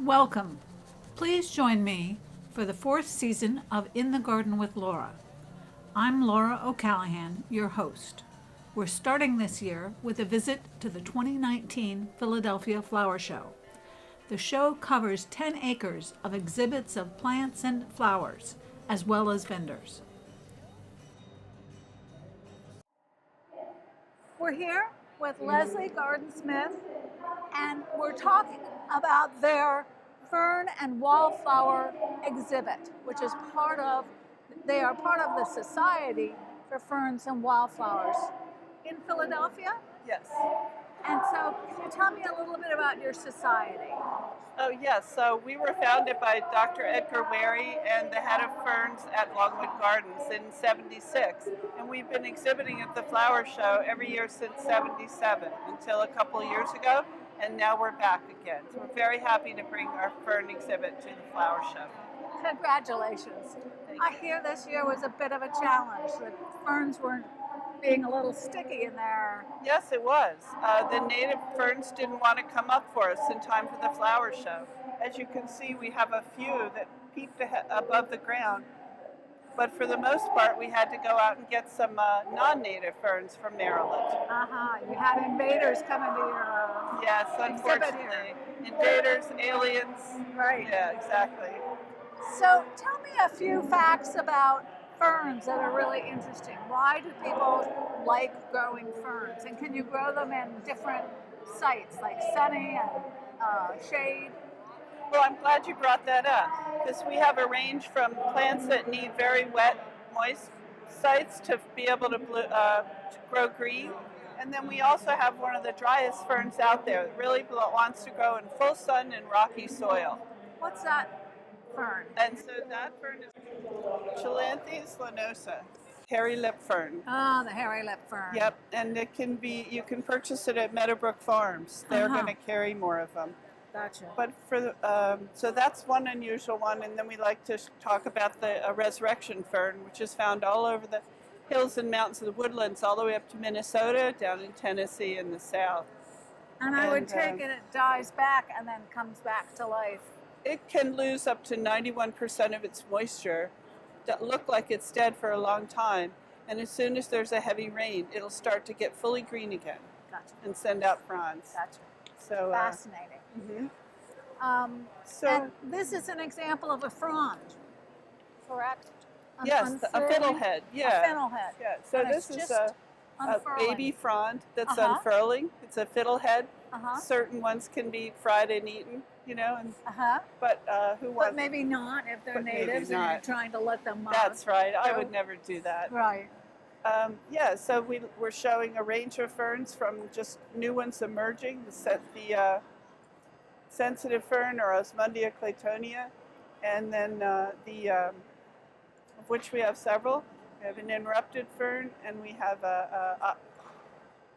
Welcome. Please join me for the fourth season of In the Garden with Laura. I'm Laura O'Callahan, your host. We're starting this year with a visit to the 2019 Philadelphia Flower Show. The show covers 10 acres of exhibits of plants and flowers, as well as vendors. We're here with Leslie Garden-Smith, and we're talking about their Fern and Wildflower exhibit, which is they are part of the Society for Ferns and Wildflowers in Philadelphia. Yes. And so, can you tell me a little bit about your society? Oh, yes. So we were founded by Dr. Edgar Wary and the head of Ferns at Longwood Gardens in '76. And we've been exhibiting at the flower show every year since '77 until a couple of years ago. And now we're back again. So we're very happy to bring our fern exhibit to the flower show. Congratulations. I hear this year was a bit of a challenge. The ferns weren't being a little sticky in there. Yes, it was. The native ferns didn't want to come up for us in time for the flower show. As you can see, we have a few that peaked above the ground. But for the most part, we had to go out and get some non-native ferns from Maryland. You had invaders coming to your Yes, exhibit unfortunately. here. Invaders, aliens. Right. Yeah, exactly. So tell me a few facts about ferns that are really interesting. Why do people like growing ferns? And can you grow them in different sites, like sunny and shade? Well, I'm glad you brought that up, because we have a range from plants that need very wet, moist sites to be able to grow green. And then we also have one of the driest ferns out there that really wants to grow in full sun and rocky soil. What's that fern? And so that fern is Chilanthus lanosa, hairy lip fern. Ah, the hairy lip fern. Yep, and you can purchase it at Meadowbrook Farms. They're going to carry more of them. Gotcha. But so that's one unusual one, and then we like to talk about the resurrection fern, which is found all over the hills and mountains of the woodlands, all the way up to Minnesota, down in Tennessee in the south. And I would take it dies back and then comes back to life. It can lose up to 91% of its moisture, that look like it's dead for a long time, and as soon as there's a heavy rain, it'll start to get fully green again. Gotcha. And send out fronds. Gotcha. So fascinating. And this is an example of a frond, correct? Yes, a fiddlehead. Yeah. A fiddlehead. Yeah. So and this is a baby frond that's unfurling. It's a fiddlehead. Certain ones can be fried and eaten, and but who wants? But maybe not if they're natives and you're trying to let them out. That's right. I would never do that. Right. So we're showing a range of ferns from just new ones emerging, the sensitive fern or Osmundia claytonia, and then of which we have several. We have an interrupted fern, and we have a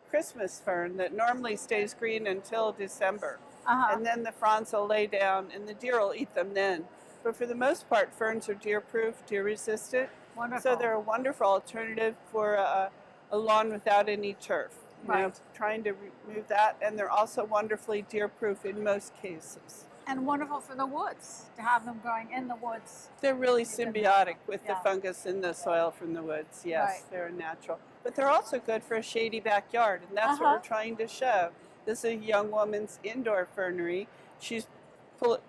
Christmas fern that normally stays green until December. And then the fronds will lay down, and the deer will eat them then. But for the most part, ferns are deer-proof, deer-resistant. Wonderful. So they're a wonderful alternative for a lawn without any turf. Trying to remove that, and they're also wonderfully deer-proof in most cases. And wonderful for the woods, to have them growing in the woods. They're really symbiotic with the fungus in the soil from the woods. Yes, they're natural. But they're also good for a shady backyard, and that's what we're trying to show. This is a young woman's indoor fernery. She's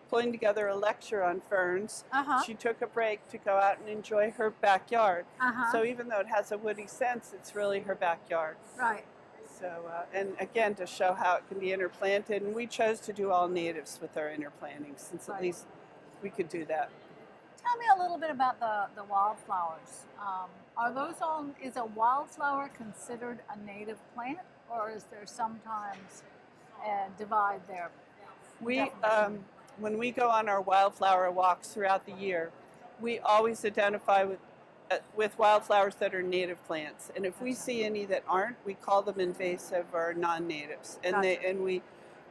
pulling together a lecture on ferns. She took a break to go out and enjoy her backyard. So even though it has a woody sense, it's really her backyard. Right. So, and again, to show how it can be interplanted, and we chose to do all natives with our interplanting, since at least we could do that. Tell me a little bit about the wildflowers. Are those all? Is a wildflower considered a native plant, or is there sometimes a divide there? When we go on our wildflower walks throughout the year, we always identify with wildflowers that are native plants, and if we see any that aren't, we call them invasive or non-natives. And we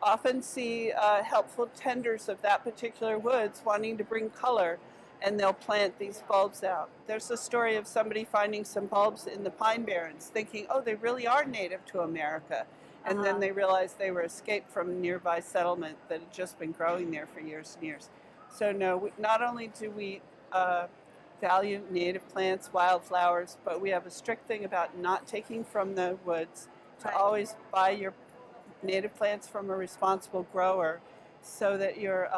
often see helpful tenders of that particular woods wanting to bring color, and they'll plant these bulbs out. There's a story of somebody finding some bulbs in the Pine Barrens, thinking, oh, they really are native to America. And then they realized they were escaped from a nearby settlement that had just been growing there for years and years. So no, not only do we value native plants, wildflowers, but we have a strict thing about not taking from the woods, to always buy your native plants from a responsible grower, so that you're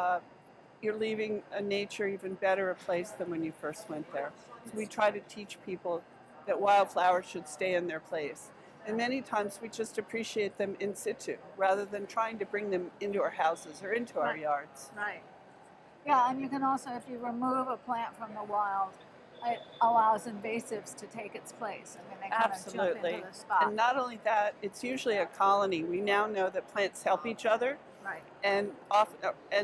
leaving a nature even better a place than when you first went there. So we try to teach people that wildflowers should stay in their place. And many times we just appreciate them in situ rather than trying to bring them into our houses or into our yards. Right. Yeah, and you can also, if you remove a plant from the wild, it allows invasives to take its place. I mean, they kind of jump into the spot. And not only that, it's usually a colony. We now know that plants help each other. Right. And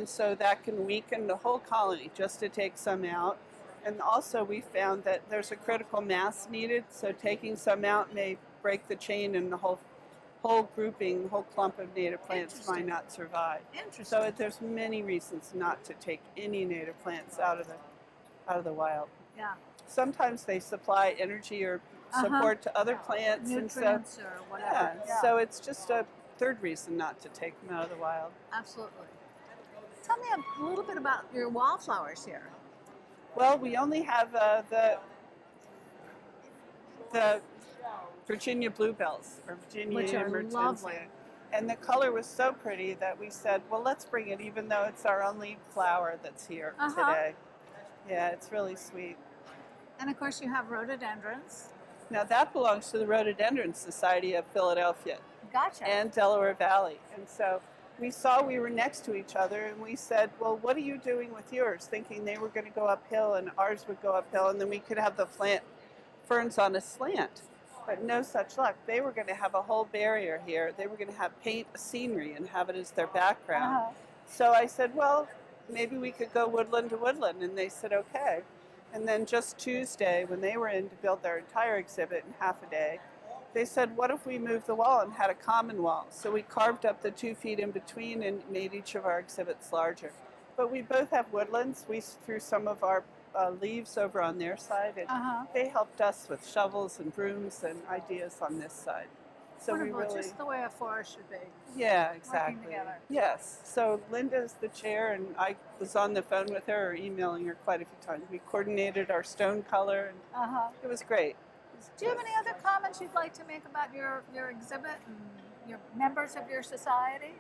so that can weaken the whole colony just to take some out. And also we found that there's a critical mass needed, so taking some out may break the chain, and the whole grouping, whole clump of native plants might not survive. Interesting. So there's many reasons not to take any native plants out of the wild. Yeah. Sometimes they supply energy or support to other plants, nutrients or whatever. Yeah. So it's just a third reason not to take them out of the wild. Absolutely. Tell me a little bit about your wildflowers here. Well, we only have the Virginia bluebells, or Virginia Which are emergency. lovely. And the color was so pretty that we said, well, let's bring it, even though it's our only flower that's here today. Yeah, it's really sweet. And of course you have rhododendrons. Now that belongs to the Rhododendron Society of Philadelphia Gotcha. and Delaware Valley. And so we saw we were next to each other, and we said, well, what are you doing with yours? Thinking they were going to go uphill and ours would go uphill, and then we could have the ferns on a slant. But no such luck. They were going to have a whole barrier here. They were going to have paint scenery and have it as their background. So I said, well, maybe we could go woodland to woodland. And they said, okay. And then just Tuesday, when they were in to build their entire exhibit in half a day, they said, what if we moved the wall and had a common wall? So we carved up the 2 feet in between and made each of our exhibits larger. But we both have woodlands. We threw some of our leaves over on their side, and they helped us with shovels and brooms and ideas on this side. So wonderful, we really, just the way a forest should be. yeah, exactly. Working together. Yes. So Linda's the chair, and I was on the phone with her or emailing her quite a few times. We coordinated our stone color, and it was great. Do you have any other comments you'd like to make about your exhibit and your members of your society?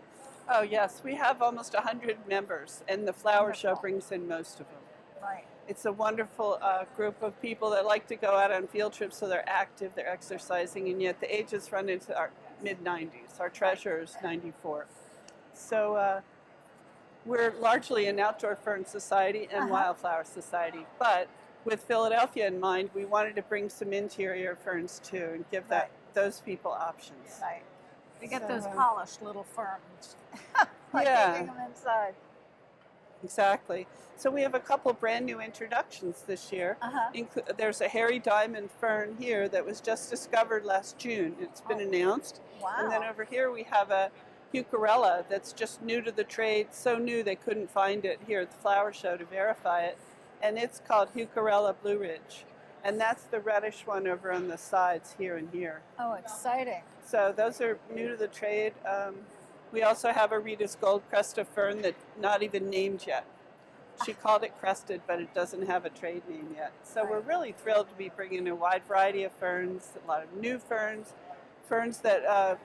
Oh yes, we have almost 100 members, and the flower show brings in most of them. Right. It's a wonderful group of people that like to go out on field trips, so they're active, they're exercising, and yet the ages run into our mid-90s. Our treasurer is 94. So we're largely an outdoor fern society and wildflower society, but with Philadelphia in mind, we wanted to bring some interior ferns too and give those people options. Right. You get those polished little ferns. Like taking them inside. Exactly. So we have a couple brand new introductions this year. There's a hairy diamond fern here that was just discovered last June. It's been announced. Wow. And then over here we have a Heucherella that's just new to the trade, so new they couldn't find it here at the flower show to verify it. And it's called Heucherella Blue Ridge. And that's the reddish one over on the sides here and here. Oh, exciting. So those are new to the trade. We also have a Rita's Gold Cresta fern that's not even named yet. She called it crested, but it doesn't have a trade name yet. So we're really thrilled to be bringing a wide variety of ferns, a lot of new ferns, ferns that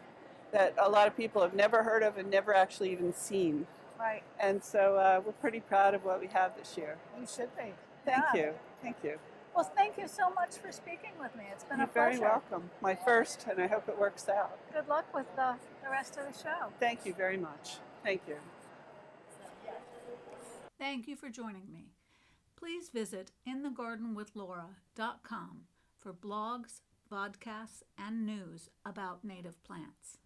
that a lot of people have never heard of and never actually even seen. Right. And so we're pretty proud of what we have this year. You should be. Thank you. Thank you. Well, thank you so much for speaking with me. It's been a pleasure. You're very welcome. My first, and I hope it works out. Good luck with the rest of the show. Thank you very much. Thank you. Thank you for joining me. Please visit inthegardenwithlaura.com for blogs, podcasts, and news about native plants.